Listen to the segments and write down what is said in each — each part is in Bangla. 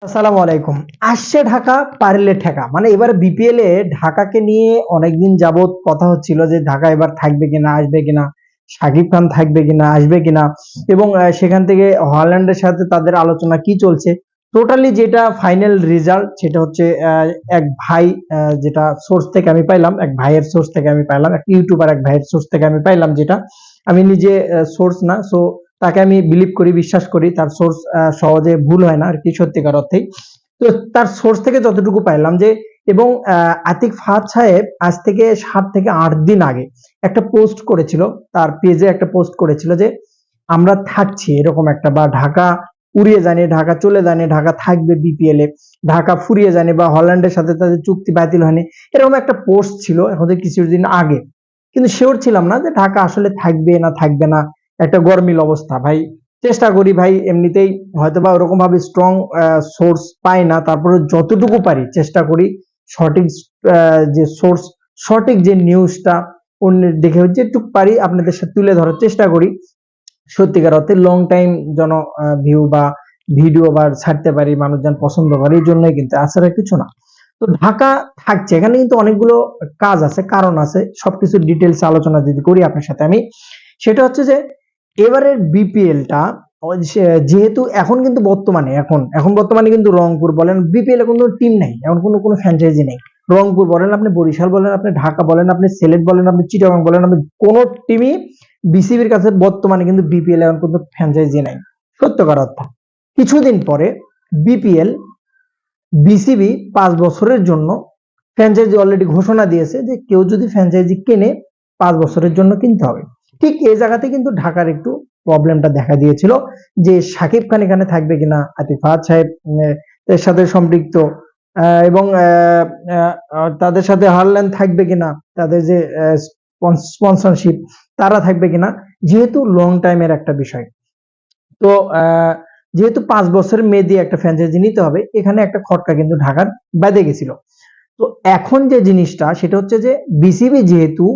আসসালামু আলাইকুম। আসছে ঢাকা পারলে ঠেকা, মানে এবার বিপিএল এ ঢাকাকে নিয়ে অনেকদিন যাবত কথা হচ্ছিল যে ঢাকা এবার থাকবে কিনা, আসবে কিনা, শাকিব খান থাকবে কিনা, আসবে কিনা, এবং সেখান থেকে হল্যান্ডের সাথে তাদের আলোচনা কি চলছে। টোটালি যেটা ফাইনাল রেজাল্ট সেটা হচ্ছে এক ভাই, যেটা সোর্স থেকে আমি পাইলাম, এক ভাইয়ের সোর্স থেকে আমি পাইলাম, এক ইউটিউবার এক ভাইয়ের সোর্স থেকে আমি পাইলাম, যেটা আমি নিজে সোর্স না, সো তাকে আমি বিলিভ করি, বিশ্বাস করি, তার সোর্স সহজে ভুল হয় না আর কি, সত্যিকার অর্থেই। তো তার সোর্স থেকে যতটুকু পাইলাম যে, এবং আতিক ফাহাদ সাহেব আজ থেকে 7 থেকে 8 দিন আগে একটা পোস্ট করেছিল, তার পেজে একটা পোস্ট করেছিল যে আমরা থাকছি এরকম একটা, বা ঢাকা উড়িয়ে জানি, ঢাকা চলে জানি, ঢাকা থাকবে বিপিএল এ, ঢাকা ফুরিয়ে জানি, বা হল্যান্ডের সাথে তাদের চুক্তি বাতিল হয়নি, এরকম একটা পোস্ট ছিল এখন থেকে কিছুদিন আগে। কিন্তু শিওর ছিলাম না যে ঢাকা আসলে থাকবে না থাকবে না, একটা গরমিল অবস্থা ভাই। চেষ্টা করি ভাই, এমনিতেই হয়তো বা ওরকম ভাবে স্ট্রং সোর্স পাই না, তারপরে যতটুকু পারি চেষ্টা করি সঠিক যে সোর্স, সঠিক যে নিউজটা অন্যের দেখে যেটুকু পারি আপনাদের সাথে তুলে ধরার চেষ্টা করি। সত্যিকার অর্থে লং টাইম যেন ভিউ বা ভিডিও বা ছাড়তে পারি, মানুষজন পছন্দ করে, এই জন্যই কিন্তু, আসলে কিছু না। তো ঢাকা থাকছে, এখানে কিন্তু অনেকগুলো কাজ আছে, কারণ আছে, সবকিছু ডিটেলস আলোচনা যদি করি আপনার সাথে আমি, সেটা হচ্ছে যে এবারের বিপিএলটা যেহেতু এখন কিন্তু বর্তমানে, এখন এখন বর্তমানে কিন্তু রংপুর বলেন, বিপিএল এ কোনো টিম নাই, এখন কোনো ফ্র্যাঞ্চাইজি নেই। রংপুর বলেন, আপনি বরিশাল বলেন, আপনি ঢাকা বলেন, আপনি সিলেট বলেন, আপনি চিটাগাং বলেন, আপনি কোনো টিমই বিসিবির কাছে বর্তমানে কিন্তু বিপিএল এখন কোনো ফ্র্যাঞ্চাইজি নাই, সত্যকার অর্থ। কিছুদিন পরে বিপিএল, বিসিবি 5 বছরের জন্য ফ্র্যাঞ্চাইজি অলরেডি ঘোষণা দিয়েছে যে কেউ যদি ফ্র্যাঞ্চাইজি কেনে 5 বছরের জন্য কিনতে হবে। ঠিক এই জায়গাতে কিন্তু ঢাকার একটু প্রবলেমটা দেখা দিয়েছিল, যে সাকিব খান এখানে থাকবে কিনা, আতিক ফাহাদ সাহেব এর সাথে সম্পৃক্ত, এবং তাদের সাথে হারল্যান্ড থাকবে কিনা, তাদের যে স্পন্সরশিপ তারা থাকবে কিনা, যেহেতু লং টাইমের একটা বিষয়। তো যেহেতু 5 বছরের মেয়াদি একটা ফ্র্যাঞ্চাইজি নিতে হবে, এখানে একটা খটকা কিন্তু ঢাকার বেঁধে গেছিল। তো এখন যে জিনিসটা সেটা হচ্ছে যে বিসিবি যেহেতু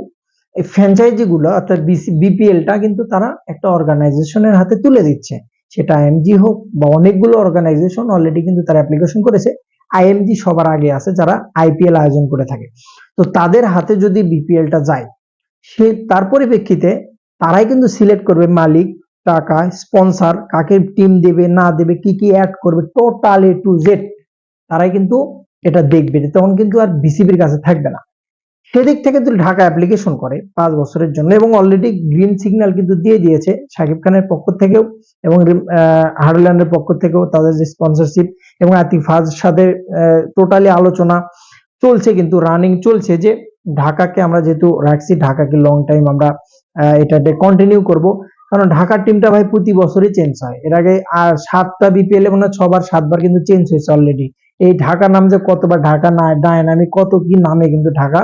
এই ফ্র্যাঞ্চাইজি গুলো অর্থাৎ বিপিএলটা কিন্তু তারা একটা অর্গানাইজেশনের হাতে তুলে দিচ্ছে, সেটা আইএমজি হোক বা অনেকগুলো অর্গানাইজেশন অলরেডি কিন্তু তারা অ্যাপ্লিকেশন করেছে। আইএমজি সবার আগে আছে, যারা আইপিএল আয়োজন করে থাকে। তো তাদের হাতে যদি বিপিএলটা যায়, সে তার পরিপ্রেক্ষিতে তারাই কিন্তু সিলেক্ট করবে মালিক, টাকা, স্পন্সর, কাকে টিম দেবে না দেবে, কি কি অ্যাড করবে, টোটাল এ টু জেড তারাই কিন্তু এটা দেখবে, তখন কিন্তু আর বিসিবির কাছে থাকবে না। সেদিক থেকে যদি ঢাকা অ্যাপ্লিকেশন করে 5 বছরের জন্য, এবং অলরেডি গ্রিন সিগন্যাল কিন্তু দিয়ে দিয়েছে শাকিব খানের পক্ষ থেকেও, এবং হারল্যান্ডের পক্ষ থেকেও, তাদের যে স্পন্সরশিপ এবং আতিক ফাহাদের সাথে টোটালি আলোচনা চলছে, কিন্তু রানিং চলছে, যে ঢাকাকে আমরা যেহেতু রাখছি, ঢাকাকে লং টাইম আমরা এটাতে কন্টিনিউ করব। কারণ ঢাকার টিমটা ভাই প্রতি বছরই চেঞ্জ হয়, এর আগে আর 7টা বিপিএল এ মনে হয় 6বার 7বার কিন্তু চেঞ্জ হয়েছে অলরেডি। এই ঢাকা নাম যে কতবার, ঢাকা না ডায়নামিক, কত কি নামে কিন্তু ঢাকা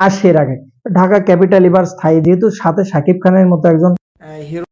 আসে। এর আগে ঢাকা ক্যাপিটাল এবার স্থায়ী, যেহেতু সাথে শাকিব খানের মতো একজন হিরো